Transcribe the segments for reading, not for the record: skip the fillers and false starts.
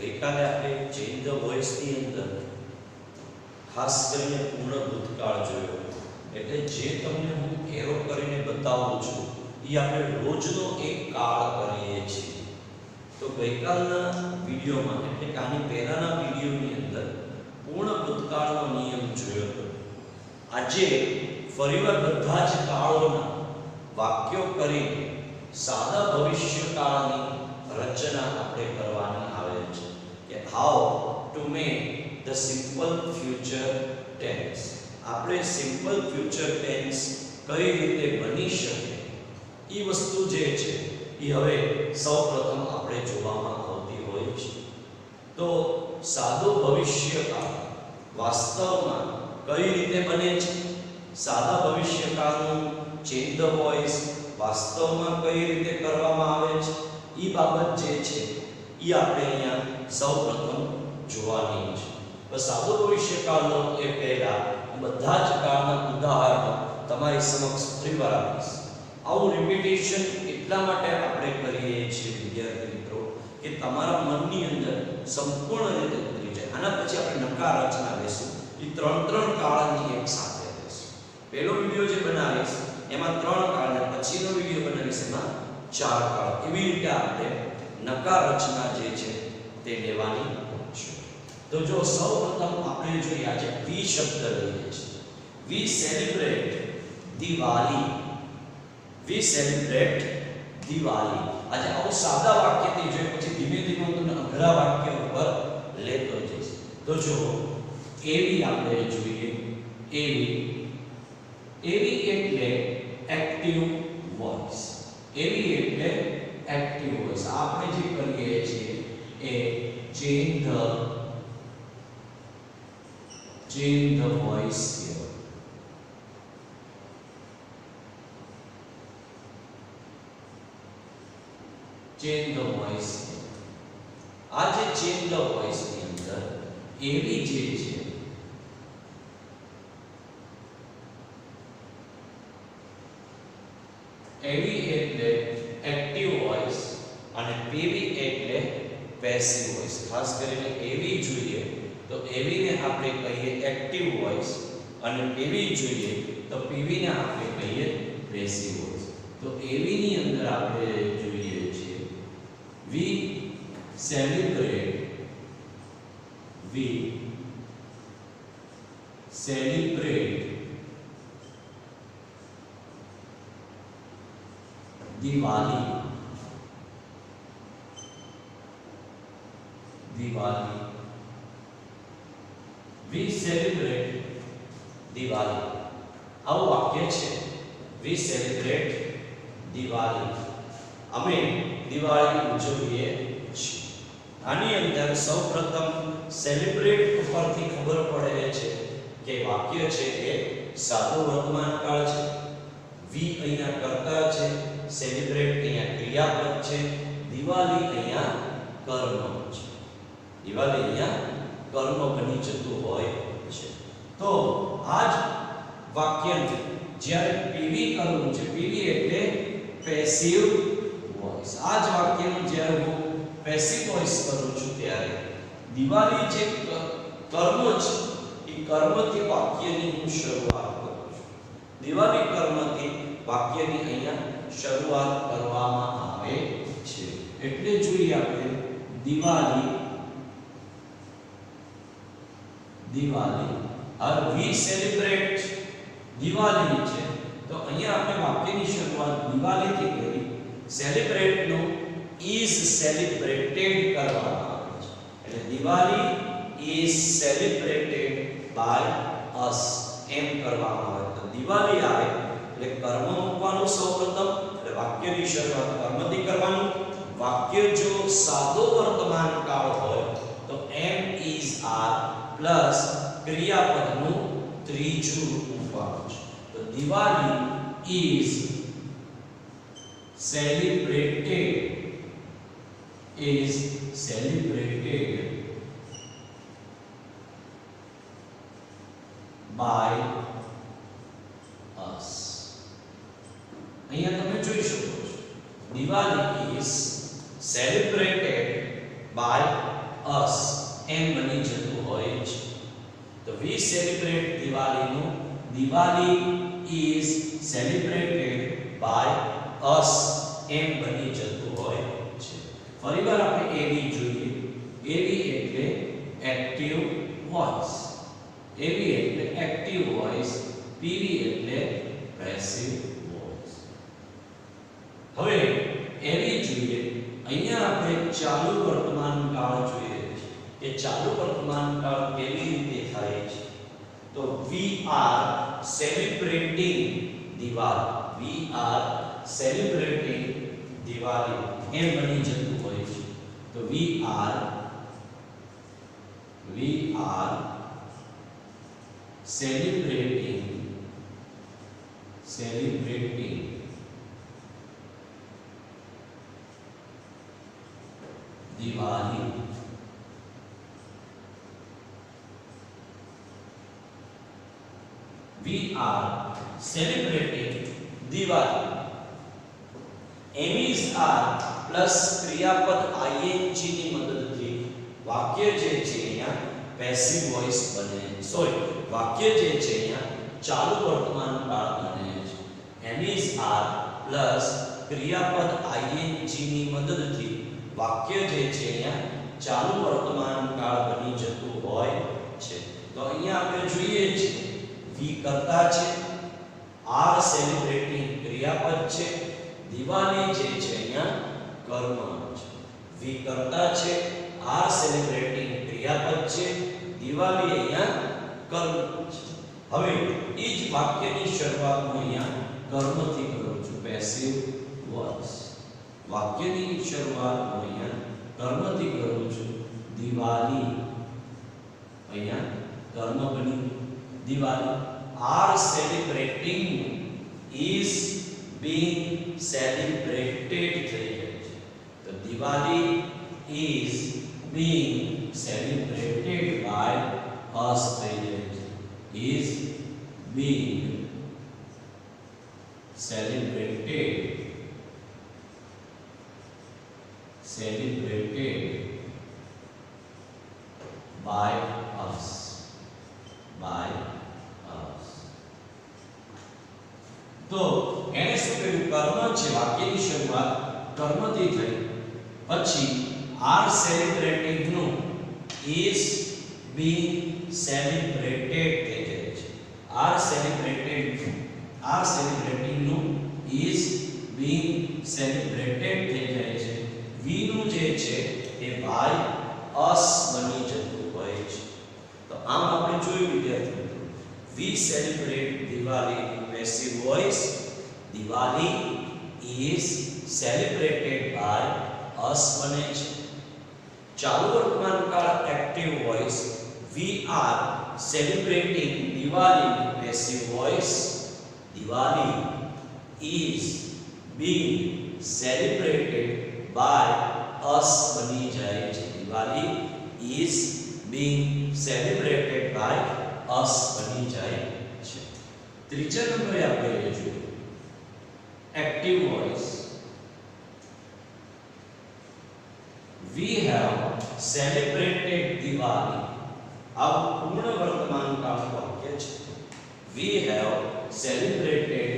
ગઈકાલે આપણે change the વોઇસની અંદર ખાસ કરીને પૂર્ણ ભૂતકાળ જોયો, એટલે જે તમને હું એરો કરીને બતાવું છું એ આપણે રોજનો એક કાળ કરીએ છીએ. તો ગઈકાલના વિડીયોમાં એટલે કે આની પહેલાના વિડીયોની અંદર પૂર્ણ ભૂતકાળનો નિયમ જોયો હતો. આજે ફરીવાર બધા જ કાળોના વાક્યો કરીને સાદા ભવિષ્યકાળની રચના આપણે કરવાની આવે છે કે how to make the simple future tense. આપણે સિમ્પલ ફ્યુચર ટેન્સ કઈ રીતે બની શકે એ વસ્તુ જે છે એ હવે સૌપ્રથમ આપણે જોવામાં આવતી હોય છે. તો સાદો ભવિષ્યકાળ વાસ્તવમાં કઈ રીતે બને છે, સાદા ભવિષ્યકાળનું ચેન્જ ધ વોઇસ વાસ્તવમાં કઈ રીતે કરવામાં આવે છે, એ બાબત જે છે એ આપણે અહીંયા સૌપ્રથમ જોવાની છે. તો સાદો ભવિષ્યકાળનો એ પહેલા બધા જ કાળના ઉદાહરણો તમારી સમક્ષ ફરીવાર આપીશ. આવું રિપીટેશન એટલા માટે આપણે કરીએ છીએ વિદ્યાર્થી મિત્રો કે તમારા મનની અંદર સંપૂર્ણ રીતે ઉતરી જાય. આના પછી આપણે નકાર રચના લેશું, એ ત્રણ કાળની એક સાથે લેશું. પહેલો વિડિયો જે બનાવીશ એમાં 3 કાળ અને પછીનો વિડિયો બનાવીશ એમાં 4 કાળ. એવી રીતે આપણે નકાર રચના જે છે તે લેવાની છે. તો જો સૌપ્રથમ આપણે જોઈએ આજે વી શબ્દ લઈએ છીએ. We celebrate Diwali. We celebrate Diwali. આજે આવું સાદા વાક્યથી જોઈએ, પછી ધીમે ધીમે હું તમને અઘરા વાક્ય ઉપર લેતો જઈશ. તો જો એવી આપણે જોઈએ. એવી એટલે એક્ટિવ વોઇસ. એવી એટલે એક્ટિવ વોઇસ. આપણે જે કરીએ છીએ એ ચેન્જ ધ વોઇસ કહેવાય. Change the voice. આ જે ચેન્જ ધ વોઇસ ની અંદર એવી જે છે એવી એટલે એક્ટિવ વોઇસ અને પીવી એટલે પેસિવ વોઇસ. ખાસ કરીને એવી જોઈએ તો એવીને આપણે કહીએ એક્ટિવ વોઇસ અને પીવી જોઈએ તો પીવીને આપણે કહીએ પેસિવ વોઇસ. તો એવીની અંદર આપણે જોઈએ છીએ we celebrate Diwali. We celebrate Diwali. આવું વાક્ય છે, વી સેલિબ્રેટ દિવાળી. અમે દિવાળી ઉજવીએ છીએ. આની અંદર સૌપ્રથમ સેલિબ્રેટ ઉપરથી ખબર પડે છે કે વાક્ય છે એ સાદો વર્તમાન કાળ છે. વી અહીંયા કર્તા છે, સેલિબ્રેટ અહીંયા ક્રિયાપદ છે, દિવાળી અહીંયા કર્મ છે. દિવાળી અહીંયા કર્મ બની જતું હોય છે. તો આ જ વાક્યને જ્યારે પીવી કરવું છે, પીવી એટલે પેસિવ વોઇસ. આ જ વાક્યનું જ્યારે હું પેસિવ વોઇસ કરું છું ત્યારે દિવાળી જે કર્મ છે એ કર્મથી વાક્યની હું શરૂઆત કરું છું. દિવાળી કર્મથી વાક્યની અહીંયા શરૂઆત કરવામાં આવે છે. એટલે જોઈએ આપણે દિવાળી. હવે વી સેલિબ્રેટ દિવાળી છે તો અહીંયા આપણે વાક્યની શરૂઆત દિવાળીથી કરી. સેલિબ્રેટ નો ઇઝ સેલિબ્રેટેડ કરવામાં આવે છે. એટલે Diwali is celebrated by us એમ કરવામાં આવે. તો દિવાળી આવે એટલે કર્મ મૂકવાનું સૌપ્રથમ, એટલે વાક્યની શરૂઆત કર્મથી કરવાનું. વાક્ય જો સાદો વર્તમાન કાળ હોય તો એમ ઇઝ આર પ્લસ ક્રિયાપદનું ત્રીજું રૂપ મૂકવાનું છે. તો Diwali is celebrated by us. અહીંયા તમે જોઈ શકો છો Diwali is celebrated by us એમ બની જતું હોય છે. તો we celebrate Diwali નું Diwali is celebrated by us એમ બની જતું હોય છે. ફરીવાર આપણે એવી જોઈએ. એવી એટલે એક્ટિવ વોઇસ. એવી એટલે એક્ટિવ વોઇસ. પીવી એટલે પેસિવ વોઇસ. હવે એવી જોઈએ. અહીંયા આપણે ચાલુ વર્તમાન કાળ જોઈએ છે કે ચાલુ વર્તમાન કાળ કેવી રીતે થાય છે. તો we are celebrating Diwali. We are celebrating Diwali એમ બની જતું હોય છે. તો we are celebrating Diwali. We are celebrating Diwali. Emmys are plus ક્રિયાપદ ing ની મદદથી વાક્ય જે છે અહીંયા પેસિવ વોઇસ બને. વાક્ય જે છે અહીંયા ચાલુ વર્તમાન કાળ બને છે. Emmys are plus ક્રિયાપદ ing ની મદદથી વાક્ય જે છે અહીંયા ચાલુ વર્તમાન કાળ બની જતું હોય છે. તો અહીંયા આપણે જોઈએ છે we કરતા છે, are celebrating ક્રિયાપદ છે, દિવાળી જે છે અહીંયા કર્મ છે. we કરતા છે, are celebrating ક્રિયાપદ છે, દિવાળી અહીંયા કર્મ છે. હવે એ જ વાક્યની શરૂઆત હું અહીંયા કર્મથી કરું છું, પેસિવ વોઇસ. વાક્યની શરૂઆત હું અહીંયા કર્મથી કરું છું, દિવાળી. અહીંયા કર્મ બની Diwali. are celebrating is being celebrated થઈ જાય છે. તો Diwali is being celebrated by us થઈ જાય છે. is being celebrated by us. તો એને શું કહ્યું? કર્મ છે. વાક્યની શરૂઆત કર્મથી થઈ. પછી are celebrating નું is being celebrated થઈ જાય છે. are celebrating નું is being celebrated થઈ જાય છે. we નું જે છે એ by us બની જતું હોય છે. તો આમ આપણે જોયું વિદ્યાર્થી મિત્રો, we celebrate Diwali in passive voice. Diwali is celebrated by us બને છે. ચાલુ વર્તમાન કાળ active voice. we are celebrating Diwali in passive voice. Diwali is being celebrated by us બની જાય છે. Diwali is being celebrated by us બની જાય છે. ત્રીજા નંબરે આપણે જોયું active voice. we have celebrated Diwali. अब पूर्ण वर्तमान काल वाक्य છે. we have celebrated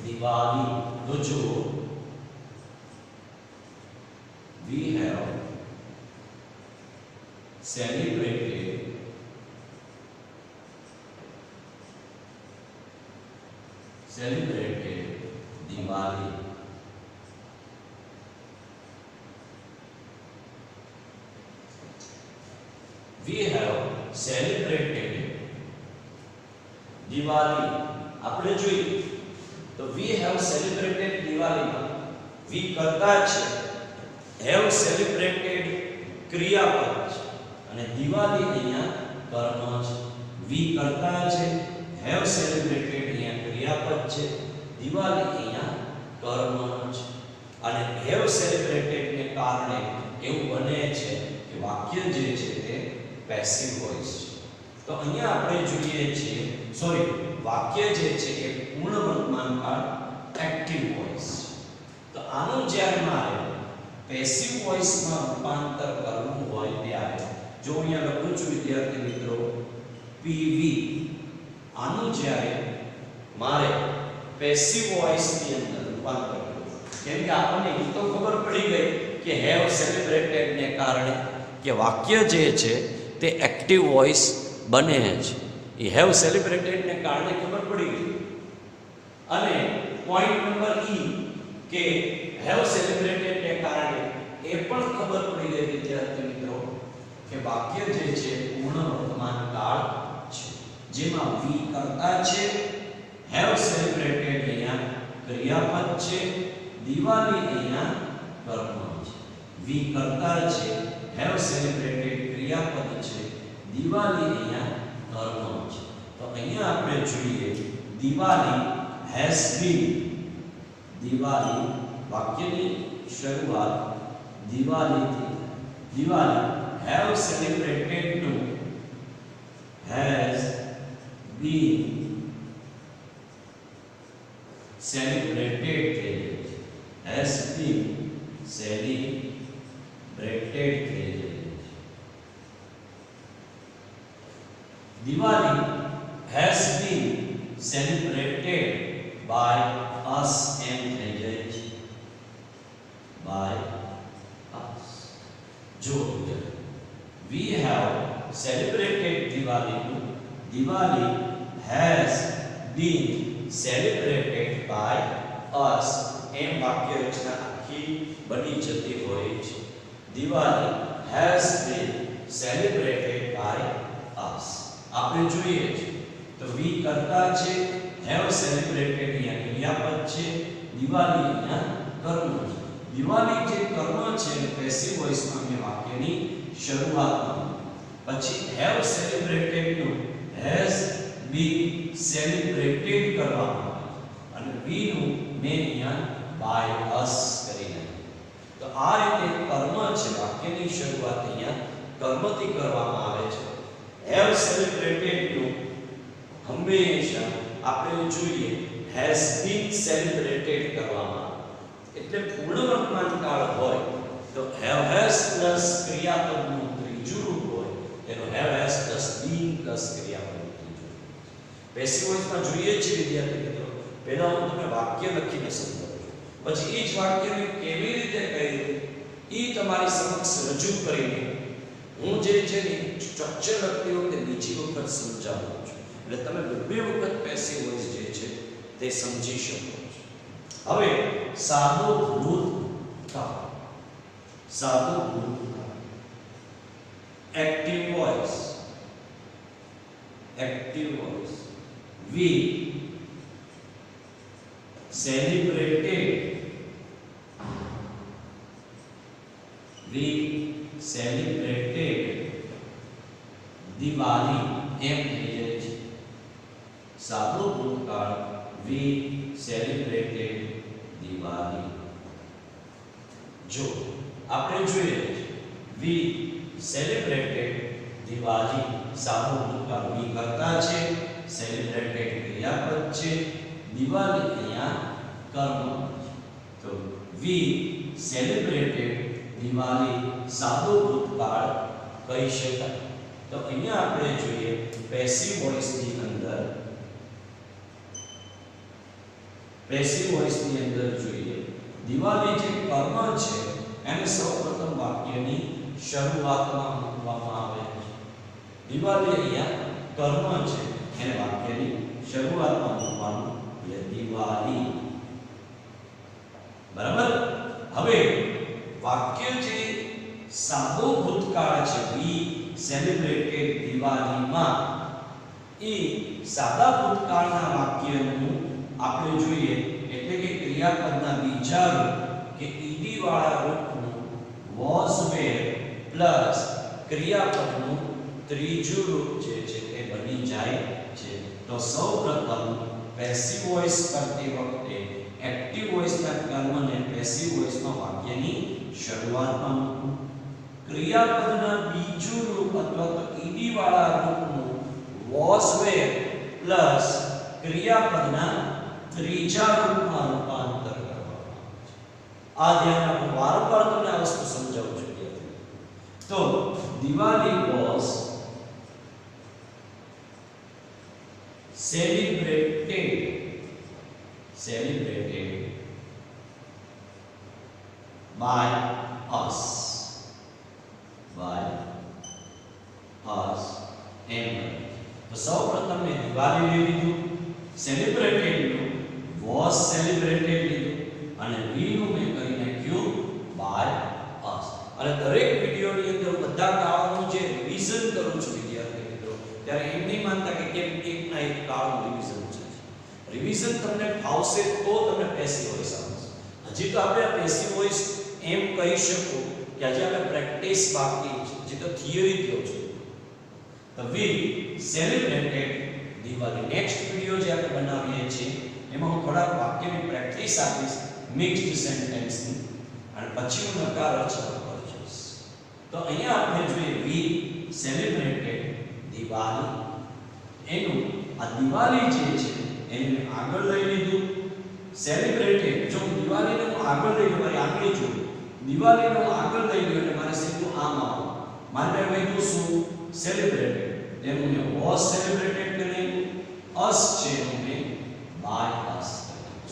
Diwali. तो जो we have celebrated Diwali. We have celebrated Diwali. આપણે જોઈએ તો we have celebrated Diwali માં we કરતા છે, have celebrated ક્રિયાપદ છે અને દિવાળી અહીંયા કર્મ છે. we કરતા છે, have celebrated અહીંયા ક્રિયાપદ છે, દિવાળી અહીંયા કર્મ છે. અને have celebrated ને કારણે એવું બને છે કે વાક્ય જે છે તે પેસિવ વોઇસ છે. તો અહીંયા આપણે જોઈએ છીએ વાક્ય જે છે એ પૂર્ણ વર્તમાન કાળ એક્ટિવ વોઇસ છે. તો આનું જ્યારે મારે પેસિવ વોઇસમાં રૂપાંતર કરવું હોય ત્યારે જો અહીંયા લખું છું વિદ્યાર્થી મિત્રો PV, આનું જ્યારે મારે પેસિવ વોઇસ ની અંદર રૂપાંતર કરવું, કેમ કે આપણને એ તો ખબર પડી ગઈ કે હેવ સેલિબ્રેટેડ ને કારણે કે વાક્ય જે છે તે એક્ટિવ વોઇસ બને છે. એ હેવ સેલિબ્રેટેડ ને કારણે ખબર પડી ગઈ. અને પોઈન્ટ નંબર E કે હેવ સેલિબ્રેટેડ ને કારણે એ પણ ખબર પડી ગઈ વિદ્યાર્થી મિત્રો કે વાક્ય જે છે પૂર્ણ વર્તમાન કાળ છે, જેમાં વી કર્તા છે, હેવ સેલિબ્રેટેડ અહીંયા ક્રિયાપદ છે, દિવાળી અહીંયા કર્મ છે. વી કર્તા છે, હેવ સેલિબ્રેટેડ ક્રિયાપદ છે, દિવાળી અહીંયા કર્મ છે. તો અહીંયા આપણે જોઈએ દિવાળી હેઝ બીન, દિવાળી વાક્યની શરૂઆત દિવાળીથી, દિવાળી હેવ સેલિબ્રેટેડ નું હેઝ બીન સેલિબ્રેટેડ થઈ જાય છે, હેઝ બીન સેલિબ્રેટેડ થઈ જાય છે. Diwali has been celebrated by us એમ થઈ જાય છે, બાય અસ. જો we have celebrated Diwali, Diwali has been celebrated by us. એમ વાક્ય રચના આખી બની જતી હોય છે. Diwali has been celebrated by us. આપણે જોઈએ છે તો we કરતા છે, have celebrated અહીંયા ક્રિયાપદ છે, દિવાળી અહીંયા કર્મ છે. દિવાળી જે કર્મ છે પેસિવ વોઇસમાં મેં વાક્યની શરૂઆતમાં, પછી હેવ સેલિબ્રેટેડ નું હેઝ બીન સેલિબ્રેટેડ કરવામાં અને વી નું મેં અહીંયા બાય અસ કરી નાખ્યું. તો આ રીતે કર્મ છે, વાક્યની શરૂઆત અહીંયા કર્મથી કરવામાં આવે છે. હેવ સેલિબ્રેટેડ નું હંમેશા આપણે જોઈએ હેઝ બીન સેલિબ્રેટેડ કરવામાં, એટલે પૂર્ણ વર્તમાન કાળ હોય તો હેવ હેઝ પ્લસ ક્રિયાપદનું ત્રીજું રૂપ હોય એનો have has plus been plus ક્રિયાપદનું ત્રીજું. પેસિવ વોઇસમાં જોઈએ છે વિદ્યાર્થી મિત્રો, પહેલા હું તમને વાક્ય લખીને સમજાવું, પછી એ જ વાક્યને કેવી રીતે કહ્યું એ તમારી સમક્ષ રજૂ કરીને હું જે છે ને સ્ટ્રક્ચર લખતી વખતે બીજી વખત સમજાવું છું, એટલે તમે બે વખત પેસિવ વોઇસ જે છે તે સમજી શકો છો. હવે સાદો ભૂતકાળ, સાદો ભૂતકાળ, active voice, active voice. We celebrated, we celebrated Diwali એમ થઈ જાય છે. સાદો ભૂતકાળ we celebrated દિવાળી. જો આપણે જોઈએ we celebrated દિવાળી, સાદો ભૂતકાળ we કરતા છે, celebrated ક્રિયાપદ છે, દિવાળી અહીંયા કર્મ છે. તો we celebrated દિવાળી સાદો ભૂતકાળ કહી શકાય. તો અહીંયા આપણે જોઈએ પેસિવ વોઇસ ની અંદર, પેસિવ વોઇસ ની અંદર જોઈએ દિવાળી જે કર્મ છે એને સૌપ્રથમ વાક્યની શરૂઆતમાં મૂકવામાં આવે છે. દિવાળી અહીંયા કર્મ છે એને વાક્યની શરૂઆતમાં મૂકવાનું એટલે દિવાળી. બરાબર. હવે વાક્ય જે સાદો ભૂતકાળ છે we celebrated દિવાળીમાં, એ સાદા ભૂતકાળના વાક્યનું આપણે જોઈએ એટલે કે ક્રિયાપદના બીજા રૂપ કે ઈડી વાળા રૂપનું was were પ્લસ ક્રિયાપદનું ત્રીજું રૂપ જે છે તે બની જાય છે. તો સૌપ્રથમ પેસિવ વોઇસ કરતી વખતે એક્ટિવ વોઇસના કર્મને પેસિવ વોઇસમાં વાક્યની શરૂઆતમાં મૂકવું, ક્રિયાપદના બીજું રૂપ અથવા તો ઈડી વાળા રૂપનું was were પ્લસ ક્રિયાપદના ત્રીજા રૂપમાં રૂપાંતર કરવામાં આવે છે. આ ધ્યાન રાખો, વારંવાર તમને આ વસ્તુ સમજાવું છું. તો Diwali was celebrated by us એમ. તો સૌપ્રથમ મેં દિવાળી લઈ લીધું, સેલિબ્રેટેડ નું વોઝ સેલિબ્રેટેડ લીધું અને વી નું મેં કરી નાખ્યું બાય અસ. અને દરેક વિડિયોની અંદર બધા કાળોનું જે રિવિઝન કરું છું વિદ્યાર્થી મિત્રો, ત્યારે એમ નહીં માનતા કે કેમ એકના એક કાળનું રિવિઝન છે. રિવિઝન તમને ફાવશે તો તમે પેસિવ વોઇસ આવશે. હજી તો આપણે આ પેસિવ વોઇસ એમ કહી શકો કે આજે આપણે પ્રેક્ટિસ બાકી છે, જે તો થિયરી થયો છે. તો we celebrated Diwali. Next video જે આપણે બનાવીએ છીએ એમાં હું થોડા વાક્યની પ્રેક્ટિસ આપીશ, મિક્સ્ડ સેન્ટેન્સની, અને પછી હું નકાર રચના પર જઈશ. તો અહીંયા આપણે જોઈએ વી સેલિબ્રેટેડ દિવાળી. એનું આ દિવાળી જે છે એને આગળ લઈ લીધું. સેલિબ્રેટેડ, જો દિવાળીને હું આગળ લઈ લઉં, મારી આંગળી જો દિવાળીને હું આગળ લઈ લઉં એટલે મારે સીધું આમ આવું. મારે કહીશું શું? સેલિબ્રેટેડ. એનું મેં વોઝ સેલિબ્રેટેડ કરી, અસ છે એનું મેં બાય અસ,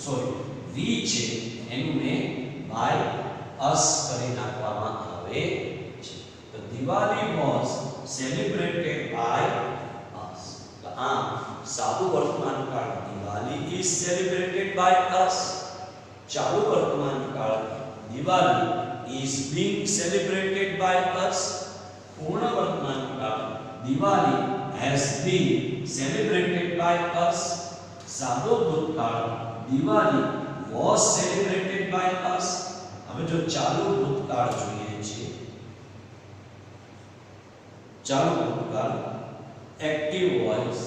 સોરી વી છે એનું મેં બાય અસ કરી નાખવામાં આવે છે. તો Diwali was celebrated by us. તો આ સાદું વર્તમાન કાળ Diwali is celebrated by us. ચાલુ વર્તમાન કાળ Diwali is being celebrated by us. પૂર્ણ વર્તમાન કાળ Diwali has been celebrated by us. સાદો ભૂતકાળ Diwali was celebrated by us. હવે જો ચાલુ ભૂતકાળ જોઈએ છે, ચાલુ ભૂતકાળ active voice,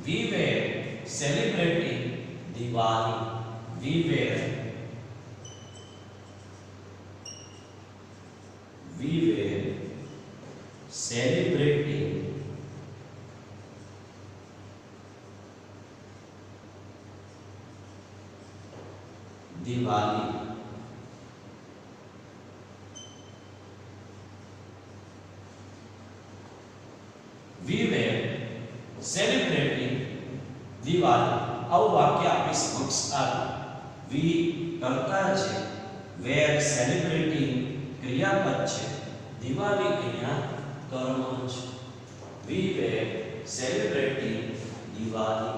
we were celebrating Diwali. We were celebrating Diwali. We were celebrating Diwali. આવું વાક્ય આપણી સમક્ષ આવ્યું. We કરતા છે, were celebrating ક્રિયાપદ છે, દિવાળી અહીંયા કર્મ છે. We were celebrating Diwali.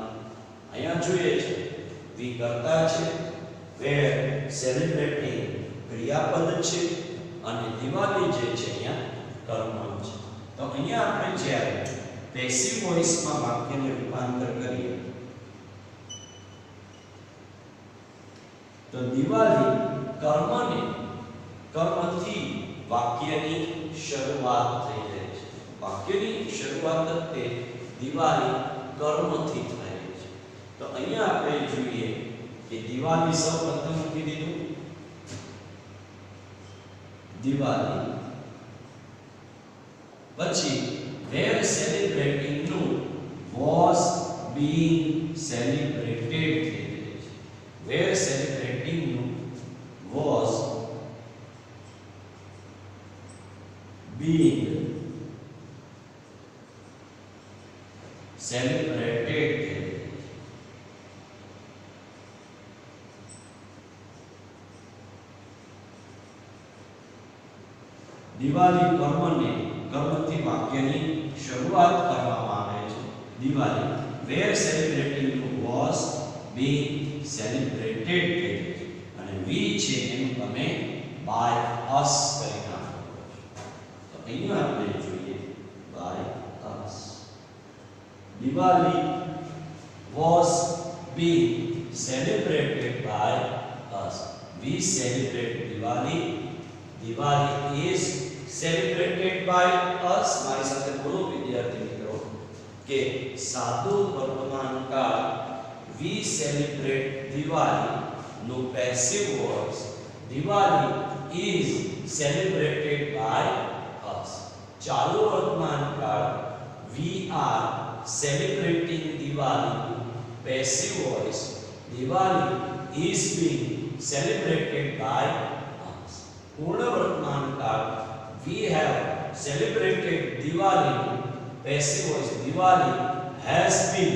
અહીંયા જોઈએ છે we કરતા છે, were celebrating ક્રિયાપદ છે અને દિવાળી જે છે અહીંયા કર્મ છે. તો અહીંયા આપણે જ્યારે પેસિવ વોઇસમાં વાક્યને રૂપાંતર કરીએ તો દિવાળી કર્મથી વાક્યની શરૂઆત થઈ જાય છે. વાક્યની શરૂઆત તે દિવાળી કર્મથી થાય છે. તો અહીંયા આપણે જોઈએ કે દિવાળી સૌપ્રથમ મૂકી દીધું, દિવાળી પછી were celebrating નું was being celebrated થઈ જાય છે. were celebrating નું was being celebrated થઈ જાય છે. દિવાળી કર્મથી વાક્યની શરૂઆત કરવામાં આવે છે. Diwali were celebrating was being celebrated થઈ જાય છે અને we છે એનું તમે by us કરી નાખો. તો અહીંયા આપણે જોઈએ by us. Diwali was being celebrated by us. We celebrate Diwali. Diwali is celebrated by us. મારી સાથે બોલો વિદ્યાર્થી મિત્રો કે સાદું વર્તમાન કાળ we celebrate Diwali નો passive voice Diwali is celebrated by us. ચાલુ વર્તમાન કાળ we are celebrating Diwali passive voice Diwali is being celebrated by us. પૂર્ણ વર્તમાન કાળ we have celebrated Diwali. Passive voice Diwali has been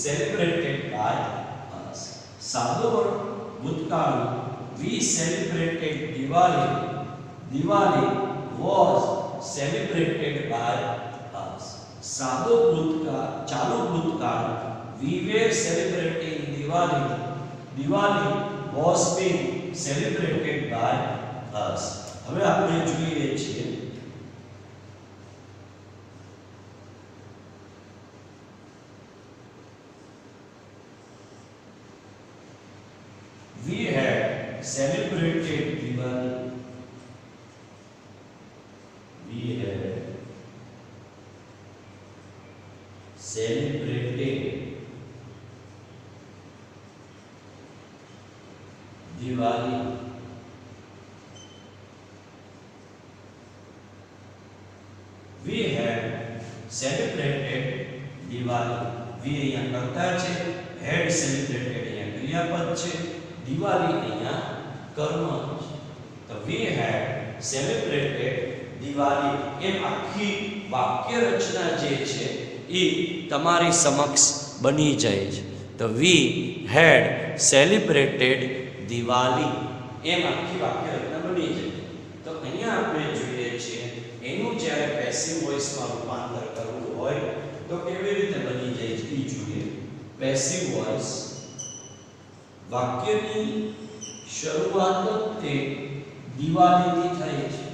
celebrated by us. સાદો ભૂતકાળ we celebrated Diwali. Diwali was celebrated by us. સાદો ભૂતકાળ ચાલુ ભૂતકાળ we were celebrating Diwali. Diwali was being celebrated by us. હવે આપણે જોઈએ છીએ we had celebrated Diwali. We had celebrated Diwali. We had celebrated Diwali. We અહીંયા કરતા છે, had celebrated અહીંયા ક્રિયાપદ છે, દિવાળી અહીંયા કર્મ છે. તો we had celebrated Diwali. એમ આખી વાક્ય રચના જે છે એ તમારી સમક્ષ બની જાય છે. તો we had celebrated Diwali. એમ આખી વાક્ય રચના બની જાય. તો અહીંયા આપણે જોઈએ છીએ એનું જ્યારે પેસિવ વોઇસમાં રૂપાંતર કરવું હોય તો કેવી રીતે બની જાય છે એ જોઈએ. પેસિવ વોઇસ વાક્યની શરૂઆત તે દિવાળીથી થાય છે.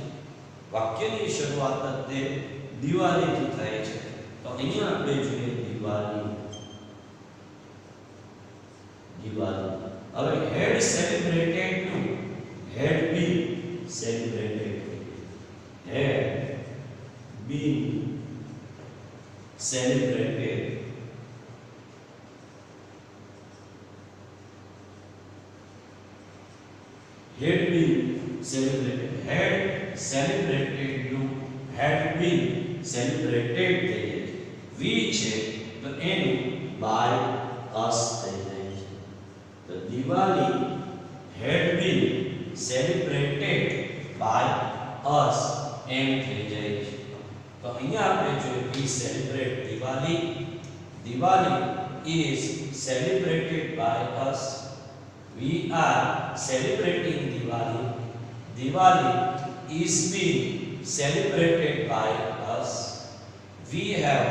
વાક્યની શરૂઆત તે દિવાળીથી થાય છે. તો અહીંયા આપણે જોઈએ દિવાળી. દિવાળી. હવે had celebrated to had been celebrated. Had been celebrated. Had been celebrated. Had celebrated to had been celebrated થઈ જાય છે. we છે તો એનું by us થઈ જાય છે. તો Diwali had been celebrated by us એમ થઈ જાય છે. તો અહીંયા આપણે જોઈએ we celebrate Diwali. Diwali is celebrated by us. We are celebrating Diwali. Diwali is being celebrated by us. We have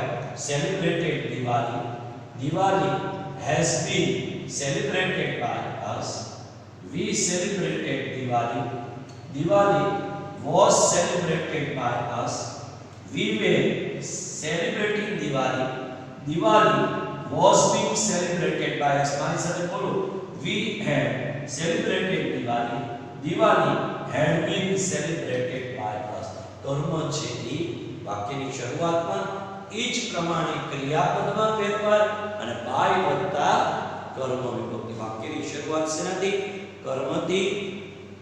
celebrated Diwali. Diwali has been celebrated by us. We celebrated Diwali. Diwali was celebrated by us. We were celebrating Diwali. Diwali was being celebrated by us. મારી સાથે બોલો. We had celebrated Diwali. Diwali had been celebrated by us. કર્મ છે એ વાક્યની શરૂઆતમાં એ જ પ્રમાણે ક્રિયાપદમાં ફેરફાર અને by વત્તા કર્મ વિભક્તિ. વાક્યની શરૂઆત શેનાથી? કર્મથી.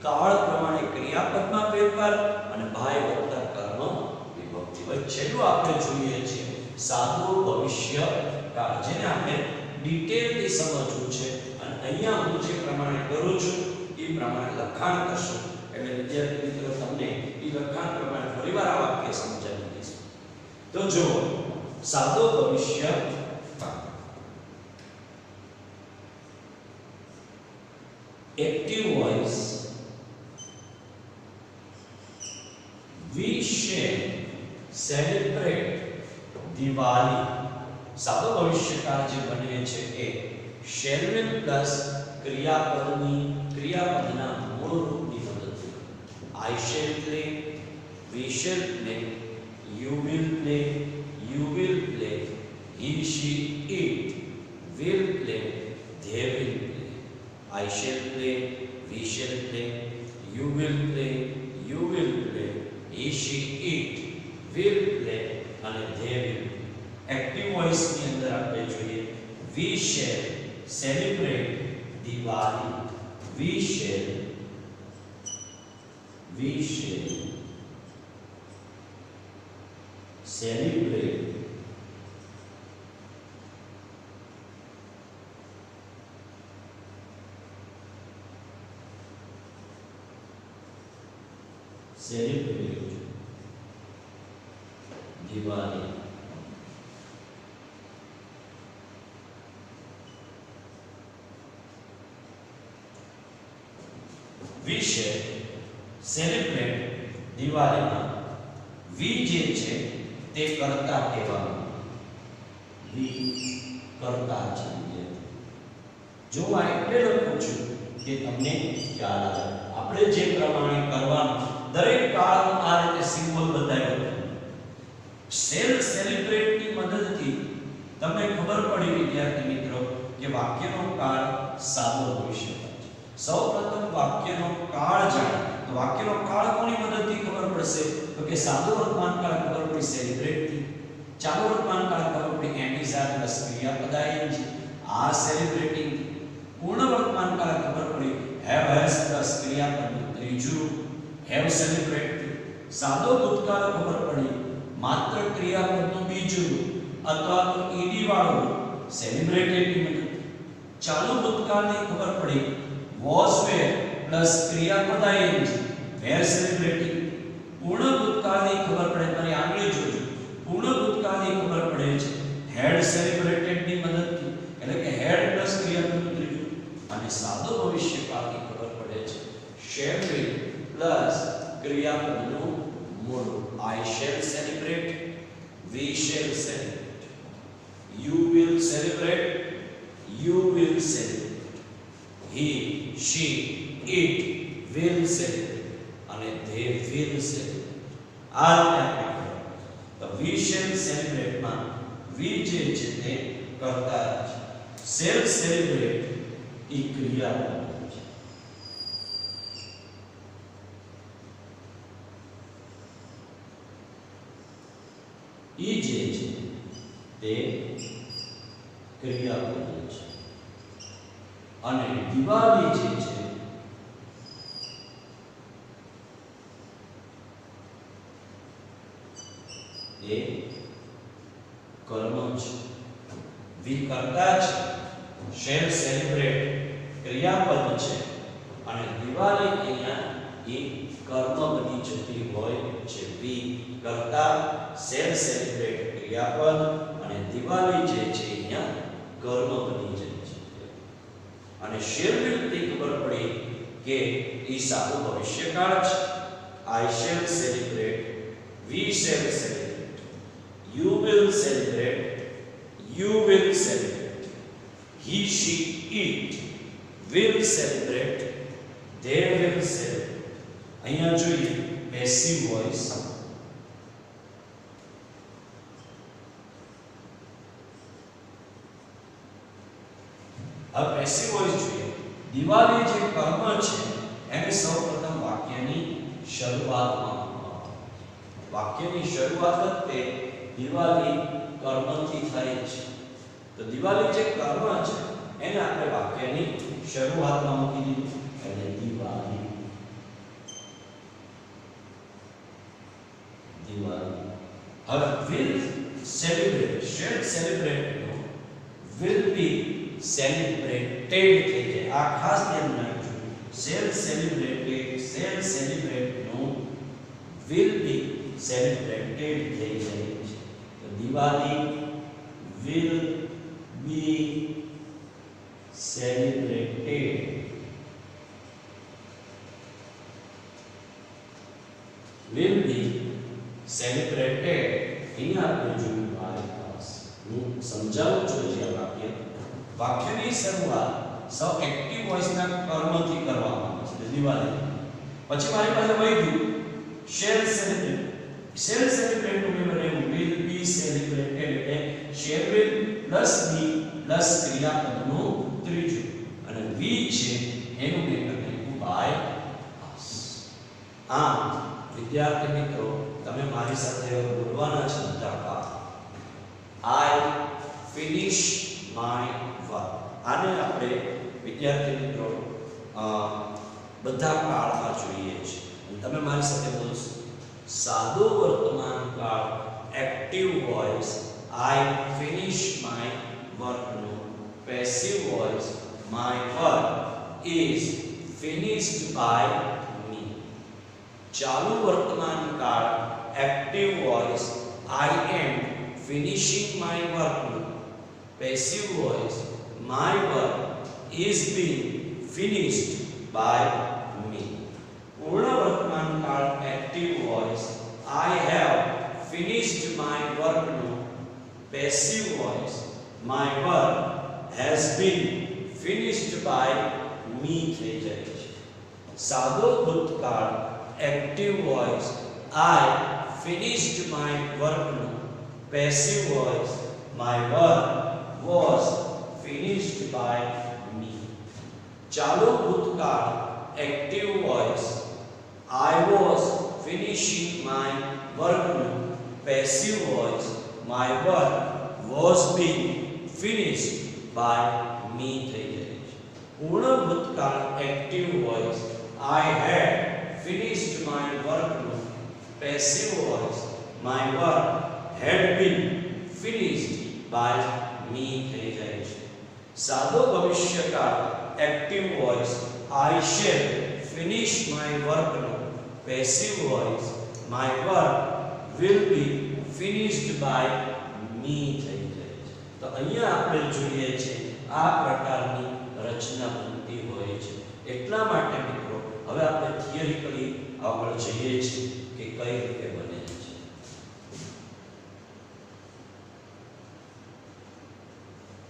કાળ પ્રમાણે ક્રિયાપદમાં ફેરફાર અને by વત્તા કર્મ વિભક્તિ. હવે છેલ્લું આપણે જોઈએ છીએ સાદું ભવિષ્યકાળ, જેને આપણે ડિટેલથી સમજવું છે. અને અહીંયા હું જે પ્રમાણે કરું છું એ પ્રમાણે લખાણ કરશું. એટલે વિદ્યાર્થી મિત્રો તમને એ લખાણ પ્રમાણે ફરીવાર આ વાક્ય સમજાવી દઈશ. તો જો સાદો ભવિષ્યકાળ. Active voice we shall celebrate Diwali. સાદો ભવિષ્યકાળ જે બને છે એ shall will પ્લસ ક્રિયાપદના મૂળ રૂપની મદદથી. I shall play, we shall play, you will play, you will play, he she it will play, they will play. I shall play, we shall play, you will play, you will play, he she it will play અને they will. Active voice ની અંદર આપણે જોઈએ we shall celebrate Diwali. We shall celebrate celebrate Diwali. વિશે celebrate દિવાળીમાં વી જે છે તે કરતા કહેવાનું. વી કરતા છે. જો આ એટલે લખું છું કે તમને ખ્યાલ આવે. આપણે જે પ્રમાણે કરવાનું દરેક કાળનો આ રીતે સિમ્બોલ બતાવ્યો છે. સેલિબ્રેટની મદદથી તમને ખબર પડી વિદ્યાર્થી મિત્રો કે વાક્યનો કાળ સાદો હોઈ શકે છે. સૌપ્રથમ વાક્યનો કાળ જાણો તો વાક્યનો કાળ કોની મદદથી ખબર પડશે? તો કે સાદો વર્તમાન કાળ ખબર પડી સેલિબ્રેટથી, ચાલુ વર્તમાન કાળ ખબર પડી એન્ટિઝાર પ્લસ ક્રિયાપદ ing આ સેલિબ્રેટિંગ, પૂર્ણ વર્તમાન કાળ ખબર પડી હેવ હેઝ પ્લસ ક્રિયાપદનું ત્રીજું હેવ સેલિબ્રેટથી, સાદો ભૂતકાળ ખબર પડી માત્ર ક્રિયાપદનું બીજું અથવા તો ed વાળું સેલિબ્રેટેડની મદદથી, ચાલુ ભૂતકાળની ખબર પડી was were પ્લસ ક્રિયાપદ ing were celebrating, પૂર્ણ ભૂતકાળની ખબર પડે મારી આંગળી જોજો, પૂર્ણ ભૂતકાળની ખબર પડે છે had celebrated ની મદદથી એટલે કે had પ્લસ ક્રિયાપદનું ત્રીજું, અને સાદો ભવિષ્યકાળની ખબર પડે છે shall will પ્લસ ક્રિયાપદનું મૂળ. I shall celebrate, we shall celebrate, you will celebrate, you will celebrate, he she it will celebrate અને they will celebrate. આ રીતે આપણે તો we shall celebrate માં we જે છે તે કરતા છે, shall celebrate એ ક્રિયાપદ છે. ઈ જે છે તે ક્રિયાપદ છે અને દિવાળી જે છે એ કર્મ છે. વી કરતા છે, શેલ સેલિબ્રેટ ક્રિયાપદ છે અને દિવાળી અહીંયા એ કર્મ બની જતી હોય છે. વી કરતા શેલ સેલિબ્રેટ ક્રિયાપદ અને દિવાળી જે છે અહીંયા કર્મ બની જાય છે. અને શેલ વિલ થી ખબર પડી કે એ સાદો ભવિષ્યકાળ છે. I shall celebrate, we shall celebrate, you will celebrate, you will celebrate, he she it will celebrate, they will celebrate. અહીંયા જોઈએ પેસિવ વોઇસ. હવે પેસિવ વોઇસ જોઈએ. દિવાળી જે કર્મ છે એને સૌપ્રથમ વાક્યની શરૂઆતમાં વાક્યની શરૂઆત તે દિવાળી કર્મથી થાય છે. તો દિવાળી જે કર્મ છે એને આપણે વાક્યની શરૂઆતમાં મૂકી દીધું એટલે દિવાળી. દિવાળી. હવે will celebrate, shall celebrate will be celebrated થઈ જાય. આ ખાસ ધ્યાન રાખજો. shall celebrate no will be celebrated થઈ જાય છે. તો Diwali will be celebrated. will be celebrated અહીંયા આપણે જોયું by us. હું સમજાવું છું જે વાક્ય વાક્યની શરૂઆત સૌ એક્ટિવ વોઇસના કર્મથી કરવામાં આવે છે. દિવાળી પછી મારી પાસે વહી શેલ સેલિબ્રેટ. શેલ સેલિબ્રેટ નું મેં બનાવ્યું will be celebrated એટલે shall will plus be plus ક્રિયાપદનું ત્રીજું અને વી છે એનું મેં બનાવ્યું બાય us. આમ વિદ્યાર્થી મિત્રો તમે મારી સાથે બોલવાના છે બધા પાઠ. I finish my work. આને આપણે વિદ્યાર્થી મિત્રો બધા કાળમાં જોઈએ છે. તમે મારી સાથે બોલશો. સાદો વર્તમાન કાળ active voice I finish my work નો passive voice my work is finished by me. ચાલુ વર્તમાન કાળ active voice I am finishing my work. Passive voice my work is being finished by me. પૂર્ણ વર્તમાન કાળ active voice I have finished my work નું passive voice my work has been finished by me થઈ જાય છે. સાદો ભૂતકાળ active voice I finished my work નું passive voice my work was finished by me. ચાલુ ભૂતકાળ active voice I was finishing my work નું passive voice my work was being finished by me થઈ જાય છે. પૂર્ણ ભૂતકાળ active voice I had finished my work નું passive voice my work had been finished by me થઈ જાય છે. સાદો ભવિષ્યકાળ active voice I shall finish my work નું passive voice my work will be finished by me થઈ જાય છે. તો અહીંયા આપણે જોઈએ છે આ પ્રકારની રચના બનતી હોય છે. એટલા માટે મિત્રો હવે આપણે થિયરિકલી આગળ જઈએ છીએ કે કઈ રીતે બને છે.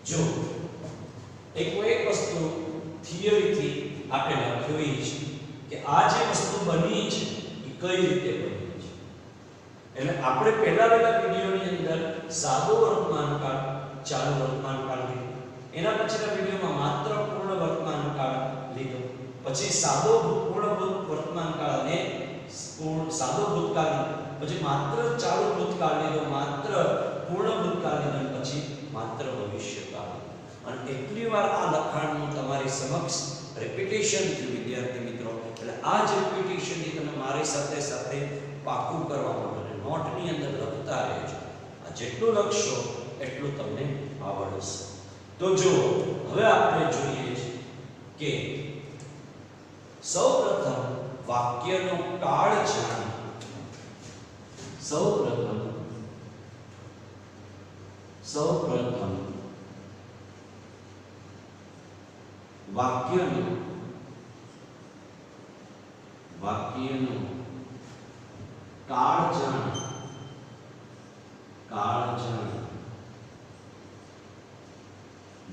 જો એક વસ્તુ થિયરીથી આપણે લખ્યું છે કે આ જે વસ્તુ બની છે એ કઈ રીતે બની છે. એટલે આપણે પહેલા વિડિયોની અંદર સાદો વર્તમાન કાળ ચાલુ વર્તમાન કાળ લીધો, એના પછીના વિડિયોમાં માત્ર પૂર્ણ વર્તમાન કાળ લીધો, પછી સાદો પૂર્ણ વર્તમાન કાળ અને સાદો ભૂતકાળ લીધો, પછી માત્ર ચાલુ ભૂતકાળ લીધો, માત્ર પૂર્ણ ભૂતકાળ લીધો અને પછી માત્ર ભવિષ્યકાળ. અને એટલી વાર આ લખાણનું તમારી સમક્ષ રિપીટેશન થયું વિદ્યાર્થી મિત્રો. એટલે આ જ રિપીટેશનની તમે મારી સાથે સાથે પાકું કરવા માટે નોટની અંદર લખતા રહેજો. આ જેટલું લખશો એટલું તમને આવડશે. તો જો હવે આપણે જોઈએ છે કે સૌપ્રથમ વાક્યનો કાળ જાણી. સૌપ્રથમ વાક્યનો કાળ જાણી.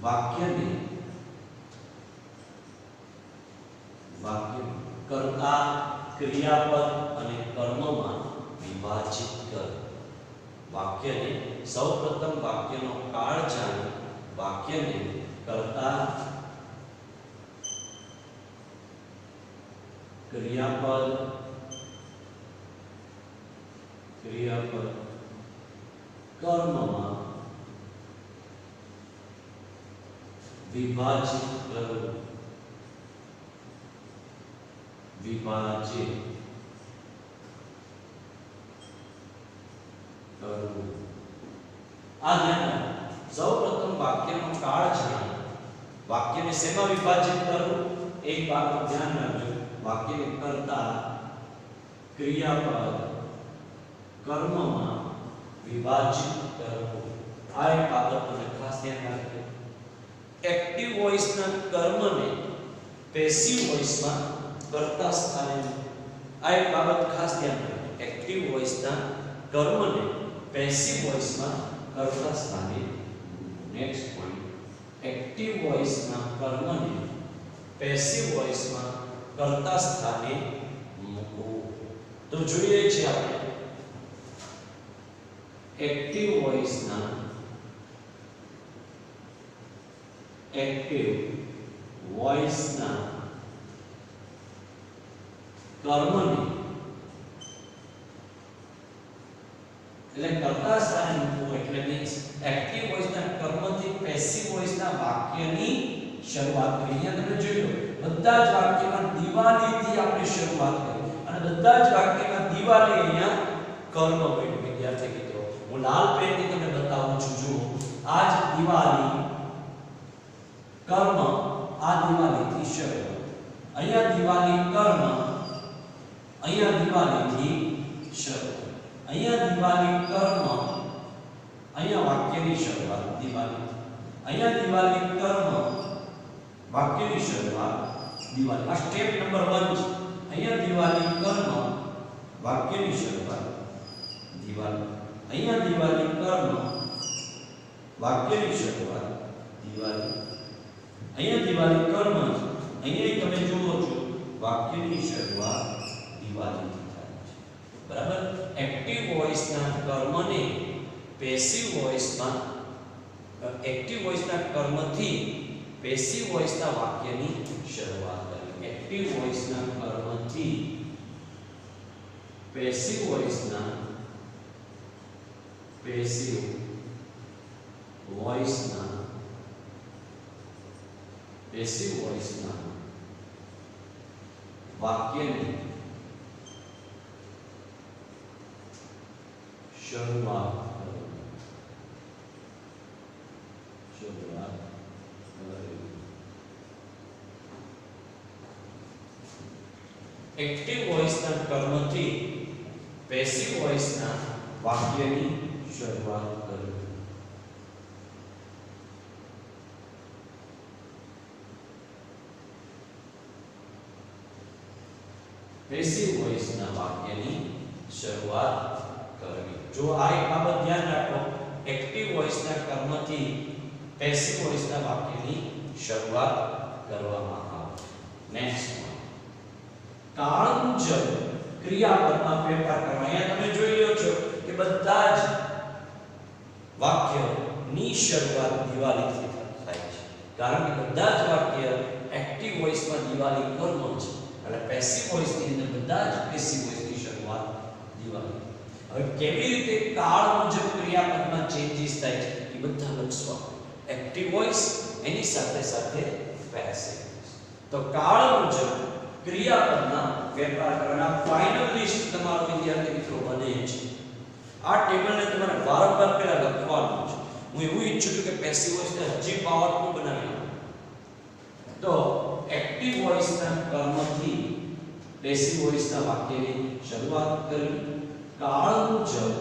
વાક્યને કર્તા, ક્રિયાપદ અને કર્મમાં વિભાજિત કર. વાક્યને સૌપ્રથમ વાક્યનો કાળ જાણી, વાક્યને કર્તા, ક્રિયાપદ કર્મમાં વિભાજિત કરવું. આ ધ્યાન સૌપ્રથમ વાક્યનો કાળ જાણી, વાક્યને શેમાં વિભાજિત કરવું એક વાતનું ધ્યાન રાખજો. વાક્યને કર્તા, ક્રિયાપદ, કર્મમાં વિભાજિત કરવું. આ એક બાબતને ખાસ ધ્યાન રાખજો. એક્ટિવ વોઇસના કર્મને પેસિવ વોઇસમાં કર્તા સ્થાને. આ એક બાબત ખાસ ધ્યાન રાખજો. એક્ટિવ વોઇસના કર્મને પેસિવ વોઇસમાં કર્તા સ્થાને. નેક્સ્ટ પોઈન્ટ, એક્ટિવ વોઇસના કર્મને પેસિવ વોઇસમાં કર્તા સ્થાને મૂકવું. તો જોઈએ છે આપણે એક્ટિવ વોઇસના કર્મને એટલે કર્તા સ્થાને મૂકવું. એટલે મીન્સ એક્ટિવ વોઇસના કર્મથી પેસિવ વોઇસના વાક્યની શરૂઆત કરી. અહીંયા તમે જોયું બધા જ વાક્યમાં દિવાળીથી આપણે શરૂઆત કરી અને બધા જ વાક્યમાં દિવાળી અહીંયા કર્મ બન્યું. વિદ્યાર્થી મિત્રો હું લાલ પેનથી તમને બતાવું છું. જુઓ આ જ દિવાળી કર્મ, આ દિવાળીથી શરૂઆત. અહીંયા દિવાળી કર્મ, અહીંયા દિવાળીથી શરૂ, અહીંયા દિવાળી કર્મ, અહીંયા વાક્યની શરૂઆત દિવાળી, અહીંયા દિવાળી કર્મ, વાક્યની શરૂઆત દિવાળી. આ સ્ટેપ નંબર 1 છે. અહીંયા દિવાળી કર્મ, વાક્યની શરૂઆત દિવાળી, અહીંયા દિવાળી કર્મ, વાક્યની શરૂઆત દિવાળી, અહીંયા દિવાળી કર્મ, અહીંયા તમે જુઓ છો વાક્યની શરૂઆત દિવાળીથી થાય છે. બરાબર. એક્ટિવ વોઇસના કર્મને પેસિવ વોઇસમાં, એક્ટિવ વોઇસના કર્મથી પેસિવ વોઇસના વાક્યની શરૂઆત કરી. એક્ટિવ વોઇસના કર્મથી પેસિવ વોઇસના, પેસિવ વોઇસના, પેસિવ વોઇસના વાક્યની શરૂઆત કરો. શરૂઆત કરી. એક્ટિવ વોઇસના કર્મથી પેસિવ વોઇસના વાક્યની શરૂઆત કરી. પેસિવ વોઇસના વાક્યની શરૂઆત કરવી. જો આ એક બાબત ધ્યાન રાખો, એક્ટિવ વોઇસના કર્મથી પેસિવ વોઇસના વાક્યની શરૂઆત કરવામાં આવે. નેક્સ્ટ કાળ મુજબ ક્રિયાપદમાં ફેરફાર કરવા. અહીંયા તમે જોઈ લ્યો છો કે બધા જ વાક્યની શરૂઆત દિવાળીથી થાય છે, કારણ કે બધા જ વાક્ય એક્ટિવ વોઇસમાં દિવાળી કર્મ છે, એટલે પેસિવ વોઇસની અંદર બધા જ પેસિવ વોઇસની શરૂઆત દિવાળી. હવે કેવી રીતે કાળ મુજબ ક્રિયાપદમાં ચેન્જીસ થાય છે એ બધા લખશો. એક્ટિવ વોઇસ એની સાથે સાથે પેસિવ. તો કાળ મુજબ ક્રિયાપદના ફેરફાર કરવાના ફાઇનલ લિસ્ટ તમારો વિદ્યાર્થી મિત્રો બને છે. આ ટેબલને તમારે વારંવાર પહેલા લખવાનું છે. હું એવું ઈચ્છું છું કે પેસિવ વોઇસને હજી પાવરફુલ બનાવી નાખો. તો એક્ટિવ વોઇસના કર્મથી પેસિવ વોઇસના વાક્યની શરૂઆત કરી. કાળ મુજબ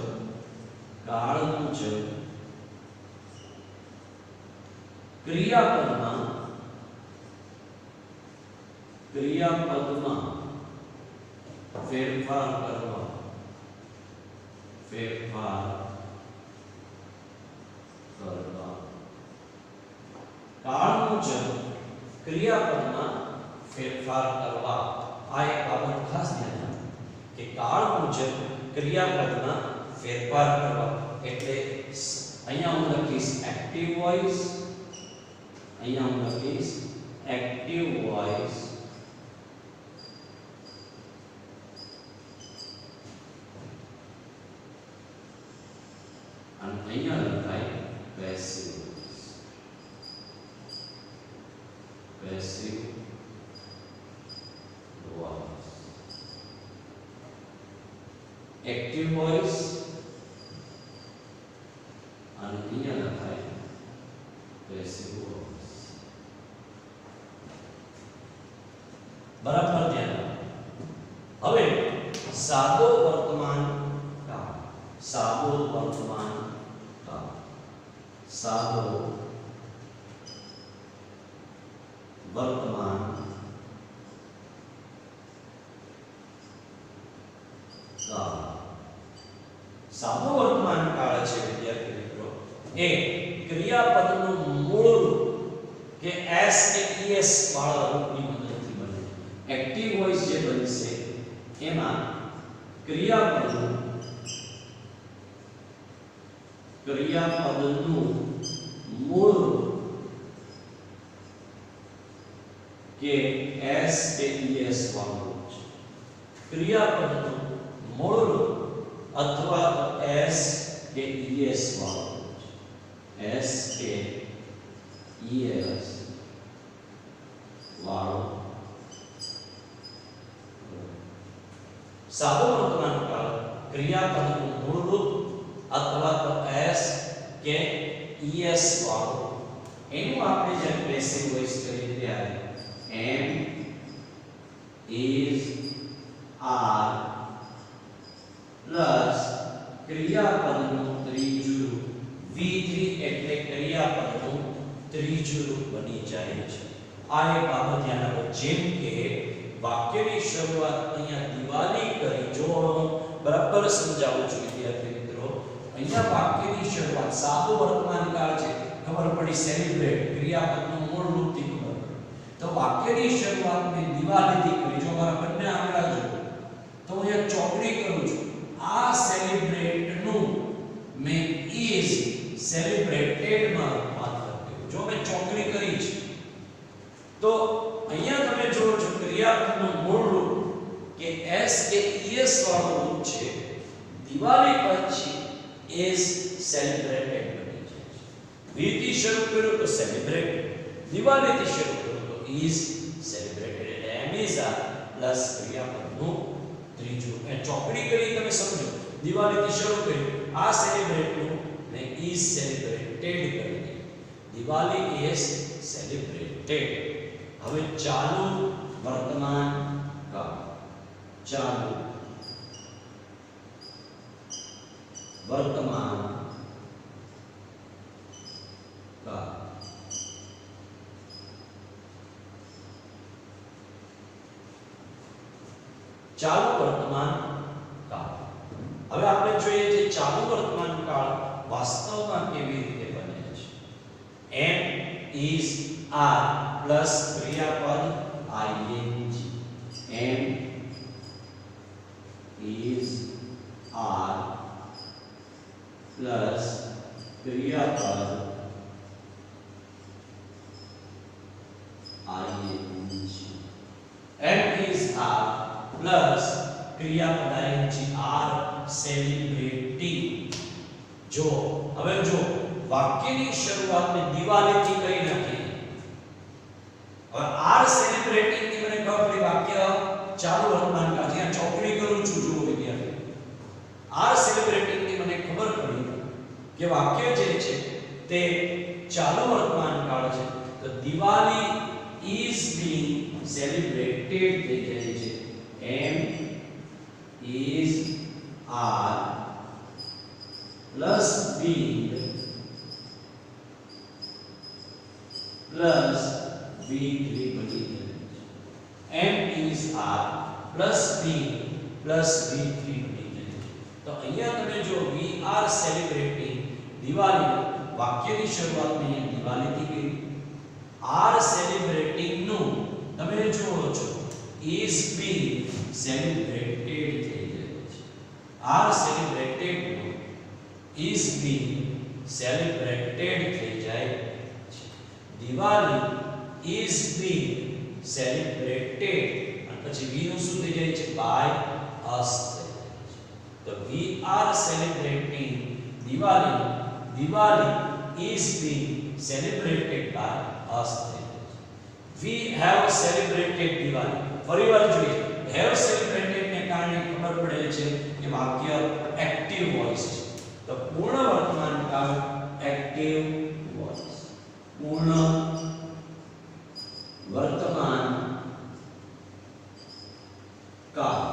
ક્રિયાપદમાં ફેરફાર કરવા. કાળ મુજબ ક્રિયાપદમાં ફેરફાર કરવા. આ એક બાબત ખાસ ધ્યાન રાખો કે કાળ મુજબ ક્રિયાપદમાં ફેરફાર કરવા એટલે અહીંયા હું લખીશ એક્ટિવ વોઇસ, અહીંયા હું લખીશ એક્ટિવ વોઇસ, અને અહીંયા લખાય પેસિવ વોઇસ. એક્ટિવ વોઇસ અને અહીંયા લખાય પેસિવ વોઇસ. બરાબર ધ્યાન રાખો. હવે સાદો વર્તમાન કાળ, સાદો વર્તમાન કાળ, સાદો વર્તમાન કાળ. સાદો વર્તમાન કાળ છે વિદ્યાર્થી મિત્રો એ ક્રિયાપદનું મૂળ રૂપ કે s કે es વાળા રૂપની મદદથી બને. એક્ટિવ વોઇસ જે બનશે એમાં ક્રિયાપદનું મૂળ રૂપ કે s કે es વાળું રૂપ છે. ક્રિયાપદનું મૂળ રૂપ અથવા તો s કે es વાળું રૂપ છે. s કે es વાળું. સાદો વર્તમાન કાળ ક્રિયાપદનું મૂળ રૂપ અથવા તો s કે es વાળું. એનું આપણે જે પેસિવ વોઇસ કરી ત્યારે am, is, આર પ્લસ ક્રિયાપદનું ત્રીજું રૂપ V3 એટલે ક્રિયાપદનું ત્રીજું રૂપ બની જાય છે. આ એક બાબત ધ્યાન રાખો. જેમ કે વાક્યની શરૂઆત અહીંયા દિવાળી કરી. જો હું બરાબર સમજાવું છું વિદ્યાર્થી મિત્રો, અહીંયા વાક્યની શરૂઆત સાદો વર્તમાન કાળ છે, ખબર પડી સેલિબ્રેટ ક્રિયાપદનું મૂળ રૂપથી ખબર પડી. તો વાક્યની શરૂઆત મેં દિવાળીથી કરી. જો મારા બંને આંકડા જો તો હું અહીંયા ચોકડી કરું છું. આ સેલિબ્રેટનું મેં ઇઝ સેલિબ્રેટેડ માં રૂપાંતર કર્યું. જો મેં ચોકડી કરી છે તો અહીંયા તમે જોવો છો ક્રિયાપદનું મૂળ રૂપ કે s કે es વાળું રૂપ છે. દિવાળી પછી is celebrated બની જાય છે. v થી શરૂ કર્યું તો સેલિબ્રેટ, દિવાળીથી શરૂ કર્યું તો is celebrated. એટલે m is a પ્લસ ક્રિયાપદનું ત્રીજું. એ ચોકડી કરી તમે સમજો. દિવાળીથી શરૂ કર્યું આ સેલિબ્રેટનું ને is celebrated કરી દીધું. Diwali is celebrated. હવે ચાલુ વર્તમાન કાળ. ચાલુ વર્તમાન કાળ. ચાલુ વર્તમાન કાળ. હવે આપણે જોઈએ છે ચાલુ વર્તમાન કાળ વાસ્તવમાં કેવી રીતે બને છે. m is r પ્લસ ક્રિયાપદ ing. m is r plus ક્રિયાપદ ing. m is r plus ક્રિયાપદ ing r સેલિબ્રેટિંગ. જો હવે જો વાક્યની શરૂઆતને દિવાળીથી કરી નાખી. હવે આર સેલિબ્રેટિંગ ની મને ખબર પડી વાક્ય ચાલુ વર્તમાન કાળ. જ્યાં ચોકડી કરું છું જુઓ વિદ્યાર્થી, આર સેલિબ્રેટિંગ ની મને ખબર પડી કે વાક્ય જે છે તે ચાલુ વર્તમાન કાળ છે. તો દિવાળી is being celebrated થઈ જાય છે. m is r plus being plus v3 બની જાય છે. m is r plus being plus v3 બની જાય છે. તો અહીંયા તમે જો we are celebrating દિવાળી, વાક્યની શરૂઆત મેં દિવાળીથી કરી. are celebrating નું તમે જુઓ છો is being celebrated થઈ જાય છે. are celebrated નું is being celebrated થઈ જાય છે. દિવાળી is being celebrated અને પછી v નું શું થઈ જાય છે by us થઈ જાય છે. તો we are celebrating Diwali, Diwali is being celebrated by us થઈ જાય છે. we have celebrated Diwali. ફરીવાર જોઈએ have celebrated ને કારણે ખબર પડે છે કે વાક્ય એક્ટિવ વોઇસ છે. તો પૂર્ણ વર્તમાન કાળ એક્ટિવ વોઇસ. પૂર્ણ વર્તમાન કાળ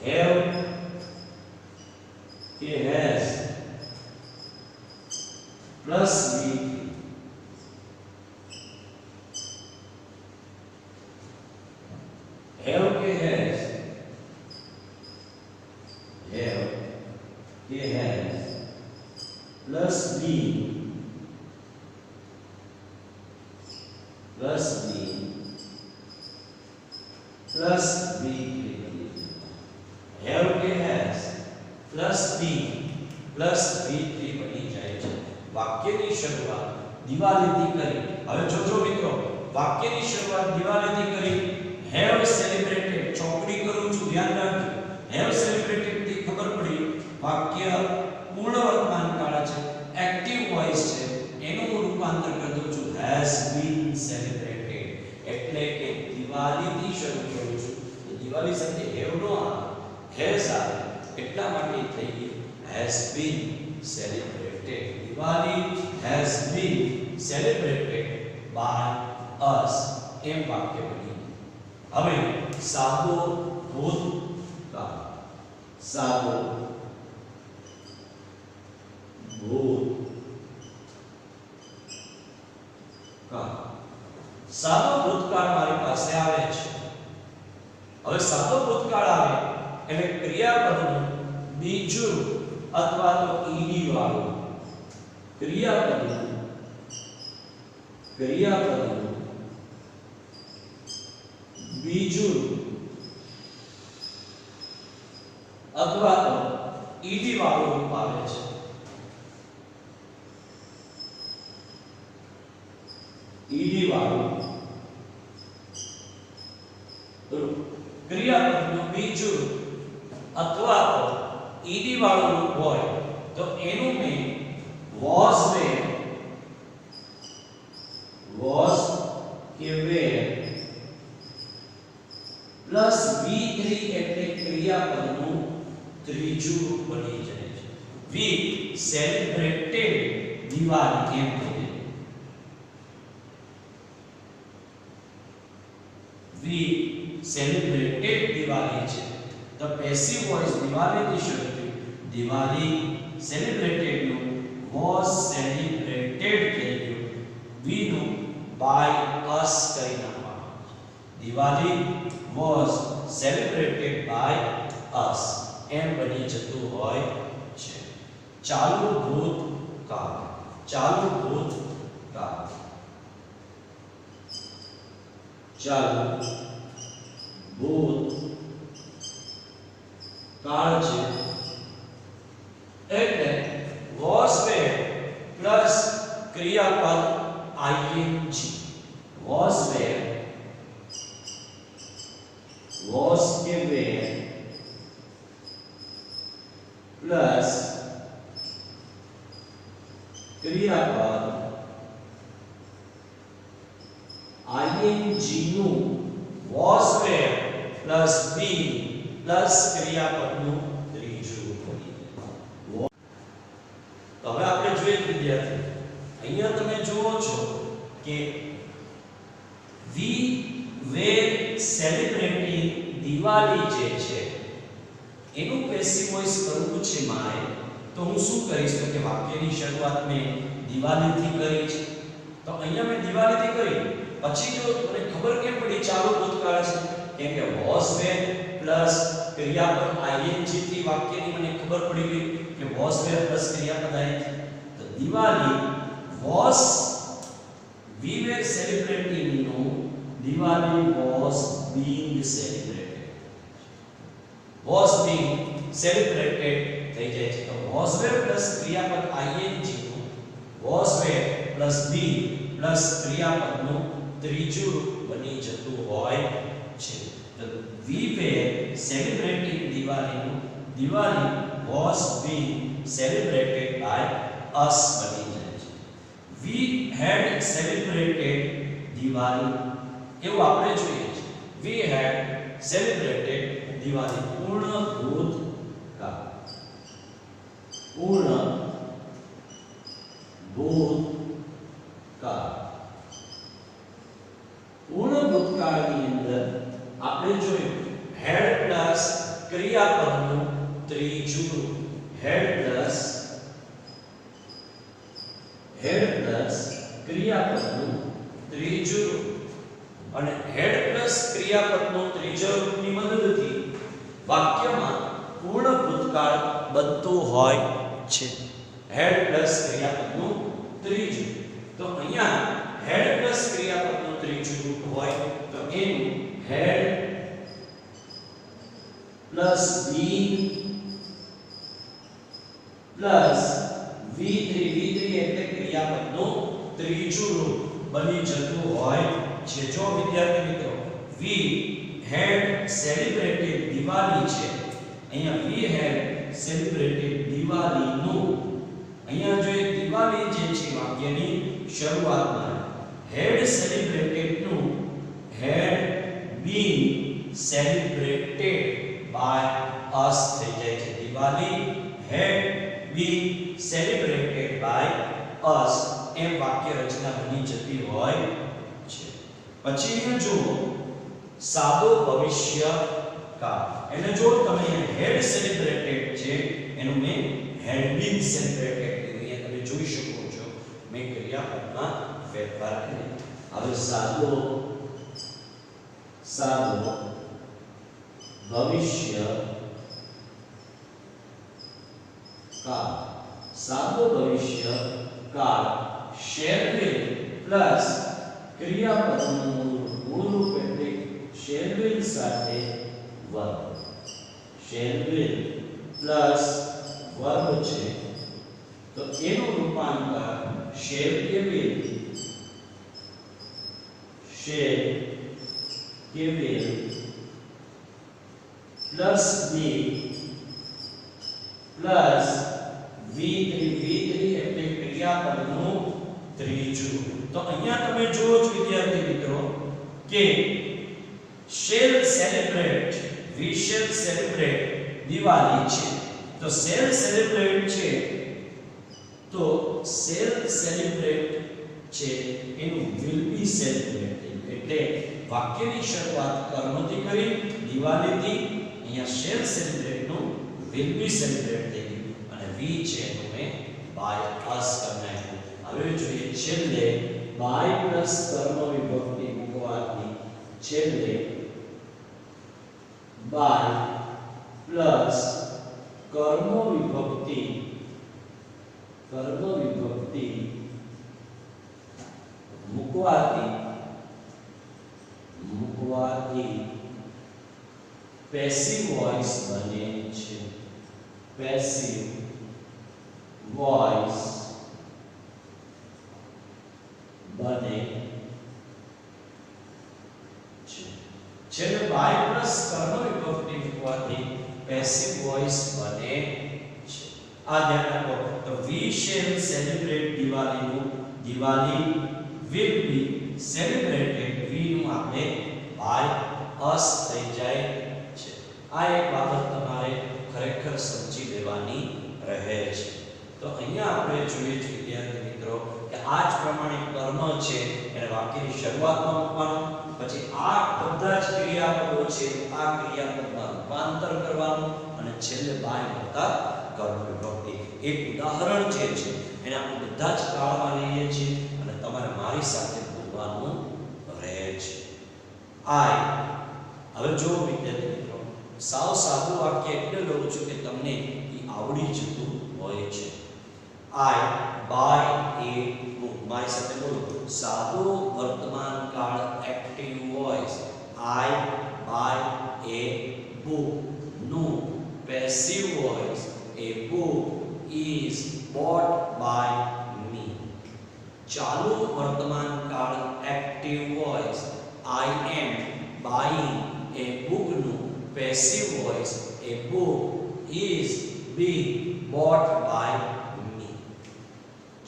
have કે has plus v3 have કે has plus being plus v3 have કે has plus being plus v3 બની જાય છે. વાક્યની શરૂઆત દિવાળીથી કરી. હવે જોજો મિત્રો, વાક્યની શરૂઆત દિવાળીથી કરી. have celebrated ચોકડી કરું છું, ધ્યાન રાખજો. have celebrated થી ખબર પડી વાક્ય પૂર્ણ વર્તમાન કાળ છે, એક્ટિવ વોઇસ છે. એનું હું રૂપાંતર કરી દઉં છું has been celebrated. એટલે કે દિવાળીથી શરૂ કરું છું તો દિવાળી સાથે have નો આવે, has આવે. એટલા માટે થઈ ગઈ has been celebrated. Diwali has been celebrated by us. એમ વાક્ય બની હવે સાદો ભૂતકાળ સાદો ભૂતકાળ સાદો ભૂતકાળ મારી પાસે આવે છે હવે સાદો ભૂતકાળ આવે એટલે ક્રિયાપદનું બીજું અથવા તો ઈડી વાળું ક્રિયાપદનું બીજું અથવા તો ઈડી વાળું રૂપ આવે છે ઈડી વાળું ક્રિયાપદનું બીજું અથવા તો ઈડી વાળું રૂપ હોય તો એનું મેં was કે were પ્લસ v3 એટલે ક્રિયાપદનું ત્રીજું રૂપ બની જાય છે we celebrated દિવાળી એમ કહીએ we celebrated દિવાળી છે તો પેસિવ વોઇસ દિવાળીથી શરૂ થયું દિવાળી celebrated નું was celebrated થઈ ગયું we નું by us કરી નાખવાનું Diwali was celebrated by us એમ બની જતું હોય છે ચાલુ ભૂતકાળ ચાલુ ભૂતકાળ છે એટલે was were પ્લસ ક્રિયાપદ ing was were કે were પ્લસ ક્રિયાપદ ing નું was were plus be plus ક્રિયાપદનું ત્રીજું રૂપ તો હવે આપણે જોઈએ વિદ્યાર્થી અહીંયા તમે જુઓ છો કે we were celebrating દિવાળી જે છે એનું પેસિવ વોઇસ કરવું છે મારે તો હું શું કરીશ તો કે વાક્યની શરૂઆત મેં દિવાળીથી કરી છે તો અહીંયા મેં દિવાળીથી કરી પછી જો મને ખબર કેમ પડી ચાલુ ભૂતકાળ છે કેમ કે was were પ્લસ ક્રિયાપદ ing થી વાક્યની મને ખબર પડી ગઈ કે was were પ્લસ ક્રિયાપદ ing તો Diwali was we were celebrating no Diwali was being celebrated થઈ જાય છે તો was were plus ક્રિયાપદ ing નું was were plus be plus ક્રિયાપદનું ત્રીજું રૂપ બની જતું હોય છે તો we were celebrating Diwali નું Diwali was being celebrated by us બની જાય છે we had celebrated Diwali એવું આપણે જોઈએ છે we had celebrated Diwali પૂર્ણ ભૂતકાળ પૂર્ણ ભૂતકાળની અંદર આપણે જોયું had પ્લસ ક્રિયાપદનું ત્રીજું રૂપ had પ્લસ ક્રિયાપદનું ત્રીજું રૂપ અને had પ્લસ ક્રિયાપદનું ત્રીજા રૂપની મદદથી વાક્યમાં પૂર્ણ ભૂતકાળ બનતું હોય છે had પ્લસ ક્રિયાપદનું ત્રીજું તો અહીંયા had પ્લસ ક્રિયાપદનું ત્રીજું રૂપ હોય તો એનું had plus been plus v3 એટલે ક્રિયાપદનું ત્રીજું રૂપ બની જતું હોય છે જો વિદ્યાર્થી મિત્રો we had celebrated Diwali છે અહીંયા we had celebrated Diwali નું અહીંયા જો એક દિવાળી જે છે વાક્યની શરૂઆતમાં had celebrated નું had been celebrated by us થઈ જાય છે Diwali had been celebrated by us એમ વાક્ય રચના બની જતી હોય છે પછી અહીંયા જુઓ સાદો ભવિષ્ય કાળ, એટલે જો તમે હેડ સેલિબ્રેટેડ છે એનું મેં હેડ બીન સેલિબ્રેટેડ કીધું. અહીંયા તમે જોઈ શકો છો મેં ક્રિયાપદમાં ફેરફાર કર્યો. હવે સાદો ભવિષ્ય કાળ, સાદો ભવિષ્ય કાળ શેર વિલ પ્લસ ક્રિયાપદનું મૂળ રૂપ એટલે શેર વિલ સાથે verb, share will plus verb છે તો એનું રૂપાંતર શેર કે will plus be plus V3 એટલે ક્રિયાપદનું ત્રીજું. તો અહીંયા તમે જુઓ છો વિદ્યાર્થી મિત્રો કે shall celebrate, we shall celebrate Diwali છે. તો શેલ સેલિબ્રેટ છે તો શેલ સેલિબ્રેટ છે એનું વિલ બી સેલિબ્રેટ, એટલે વાક્યની શરૂઆત કર્મથી કરી દિવાળીથી. અહીંયા શેલ સેલિબ્રેટ નું વિલ બી સેલિબ્રેટ થઈ ગયું અને વી છે એનું મેં બાય પ્લસ કરી નાખ્યું. હવે જોઈએ છેલ્લે બાય પ્લસ કર્મ વિભક્તિ મૂકવાથી છેલ્લે બાય પ્લસ કર્મ વિભક્તિ મૂકવાથી પેસિવ વોઇસ બને છે. પેસિવ વોઇસ બને છે. છેલ્લે બાય પ્લસ કર્મ વિભક્તિ મૂકવાથી પેસિવ વોઇસ બને છે. આ ધ્યાન રાખો. તો વી શેલ સેલિબ્રેટ દિવાળીનું Diwali will be celebrated, we નું આપણે બાય અસ થઈ જાય છે. આ એક બાબત તમારે ખરેખર સમજી લેવાની રહે છે. તો અહીંયા આપણે જોઈએ છીએ વિદ્યાર્થી મિત્રો કે આ જ પ્રમાણે કર્મ છે એને વાક્યની શરૂઆતમાં મૂકવાનું, પછી આ બધા જ ક્રિયાપદો છે આ ક્રિયાપદમાં રૂપાંતર કરવાનું અને છેલ્લે બાય વત્તા કર્મ વિભક્તિ. એક ઉદાહરણ જે છે એને આપણે બધા જ કાળમાં લઈએ છીએ અને તમારે મારી સાથે બોલવાનું રહે છે. આઈ, હવે જો વિદ્યાર્થી મિત્રો સાવ સાદું વાક્ય એટલે લઉં છું કે તમને એ આવડી જતું હોય છે. આઈ બાય એ બુક, મારી સાથે બોલો. સાદો વર્તમાન કાળ active voice I buy a book નું passive voice a book is bought by me. ચાલુ વર્તમાન કાળ active voice I am buying a book નું passive voice a book is being bought by me.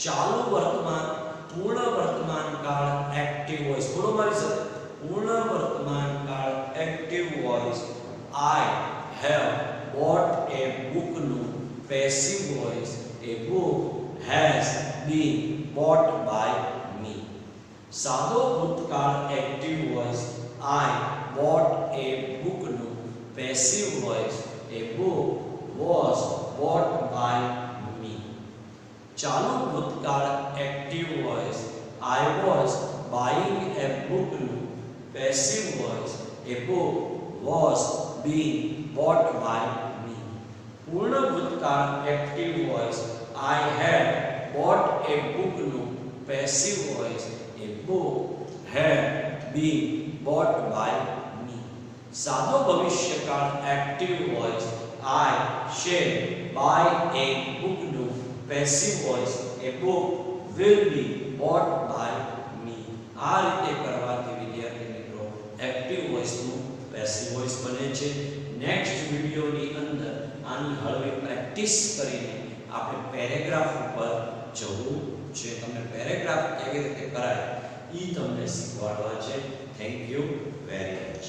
ચાલુ વર્તમાન પૂર્ણ વર્તમાન કાળ એક્ટિવ વોઇસ, બોલો મારી સાથે. પૂર્ણ વર્તમાન કાળ active voice I have bought a book નું passive voice a book has been bought by me. સાદો ભૂતકાળ active voice I bought a book નું passive voice a book was bought by me. ચાલુ ભૂતકાળ active voice I was buying a book નું passive voice a book was being bought by me. પૂર્ણ ભૂતકાળ active voice I had bought a book નું passive voice a book had been bought by me. સાદો ભવિષ્યકાળ active voice I shall buy a book નું passive voice a book will be bought by me. આ રીતે કરવાથી વિદ્યાર્થી મિત્રો active voice નું પેસિવ વોઇસ બને છે. નેક્સ્ટ વિડિયોની અંદર આની હળવી પ્રેક્ટિસ કરીને આપણે પેરેગ્રાફ ઉપર જવું છે. તમને પેરેગ્રાફ કેવી રીતે કરાય એ તમને શીખવાડવા છે. Thank you very much.